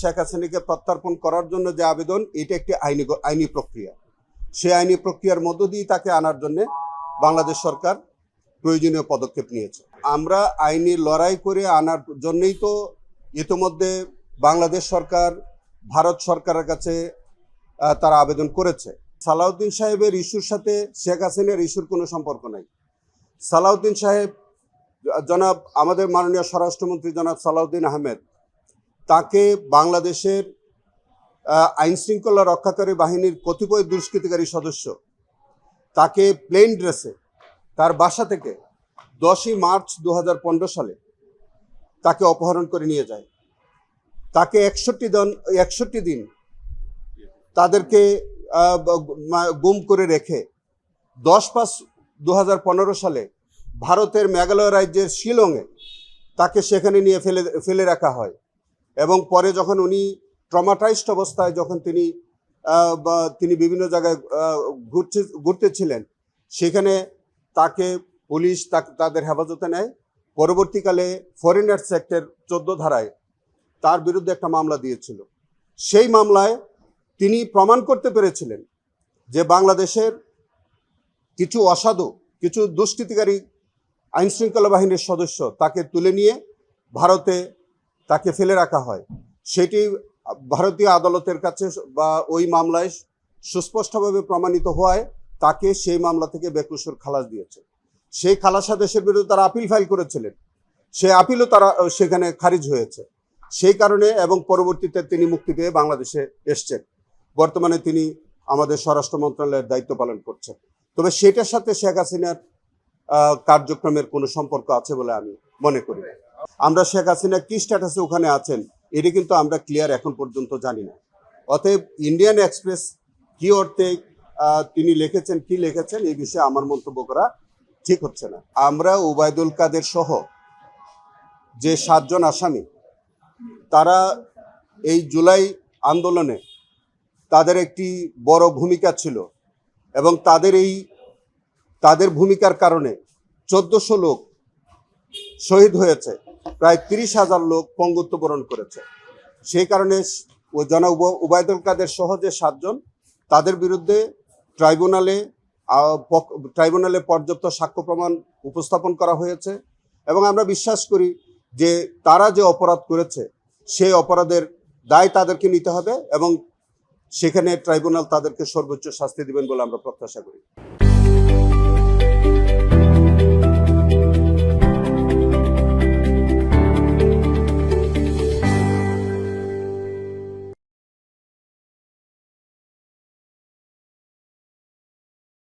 শেখ হাসিনাকে প্রত্যর্পণ করার জন্য যে আবেদন, এটা একটি আইনি প্রক্রিয়া। সেই আইনি প্রক্রিয়ার মধ্য দিয়ে তাকে আনার জন্য বাংলাদেশ সরকার প্রয়োজনীয় পদক্ষেপ নিয়েছে। আমরা আইনি লড়াই করে আনার জন্যই তো ইতিমধ্যে বাংলাদেশ সরকার ভারত সরকারের কাছে তারা আবেদন করেছে। সালাউদ্দিন সাহেবের ইস্যুর সাথে শেখ হাসিনার ইস্যুর কোনো সম্পর্ক নাই। সালাউদ্দিন সাহেব জনাব আমাদের মাননীয় স্বরাষ্ট্রমন্ত্রী জনাব সালাউদ্দিন আহমেদ, তাকে বাংলাদেশের আইন শৃঙ্খলা রক্ষাকারী বাহিনীর কতিপয় দুষ্কৃতিকারী সদস্য তাকে প্লেন ড্রেসে তার বাসা থেকে 10ই মার্চ 2015 সালে তাকে অপহরণ করে নিয়ে যায়। তাকে 61 দিন তাদেরকে গুম করে রেখে 10/5/2015 সালে ভারতের মেঘালয় রাজ্যের শিলংয়ে তাকে সেখানে নিয়ে ফেলে রাখা হয়। এবং পরে যখন উনি ট্রমাটাইজড অবস্থায় যখন তিনি বিভিন্ন জায়গায় ঘুরতেছিলেন, সেখানে তাকে পুলিশ তাদের হেফাজতে নেয়। পরবর্তীকালে ফরেনার্স অ্যাক্টের 14 ধারায় তার বিরুদ্ধে একটা মামলা দিয়েছিল। সেই মামলায় তিনি প্রমাণ করতে পেরেছিলেন যে বাংলাদেশের কিছু অসাধু, কিছু দুষ্কৃতিকারী আইনশৃঙ্খলা বাহিনীর সদস্য তাকে তুলে নিয়ে ভারতে তাকে ফেলে রাখা হয়। সেটি ভারতীয় আদালতের কাছে বা ওই মামলায় সুস্পষ্টভাবে প্রমাণিত হওয়ায় তাকে সেই মামলা থেকে বেকসুর খালাস দিয়েছে। সেই খালাসাদেশের বিরুদ্ধে তারা আপিল ফাইল করেছিলেন, সেই আপিলও তারা সেখানে খারিজ হয়েছে। সেই কারণে এবং পরবর্তীতে তিনি মুক্তি পেয়ে বাংলাদেশে এসছেন। বর্তমানে তিনি আমাদের স্বরাষ্ট্র মন্ত্রণালয়ের দায়িত্ব পালন করছেন। তবে সেটার সাথে শেখ হাসিনার কার্যক্রমের কোনো সম্পর্ক আছে বলে আমি মনে করি না। আমরা শেখ হাসিনা কি স্ট্যাটাসে ওখানে আছেন এটি কিন্তু আমরা ক্লিয়ার এখন পর্যন্ত জানি না। অতএব ইন্ডিয়ান এক্সপ্রেস কি অর্থে তিনি লিখেছেন এই বিষয়ে আমার মন্তব্য করা ঠিক হচ্ছে না। আমরা ওবায়দুল কাদের সহ যে 7 জন আসামি, তারা এই জুলাই আন্দোলনে তাদের একটি বড় ভূমিকা ছিল এবং তাদের ভূমিকার কারণে 1400 লোক শহীদ হয়েছে, প্রায় 30,000 লোক পঙ্গুত্ব বরণ করেছে। সেই কারণে জনাব ওবায়দুল কাদের সহ যে 7 জন, তাদের বিরুদ্ধে ট্রাইব্যুনালে পর্যাপ্ত সাক্ষ্য প্রমাণ উপস্থাপন করা হয়েছে এবং আমরা বিশ্বাস করি যে তারা যে অপরাধ করেছে সেই অপরাধের দায় তাদেরকে নিতে হবে এবং সেখানে ট্রাইব্যুনাল তাদেরকে সর্বোচ্চ শাস্তি দিবেন বলে আমরা প্রত্যাশা করি।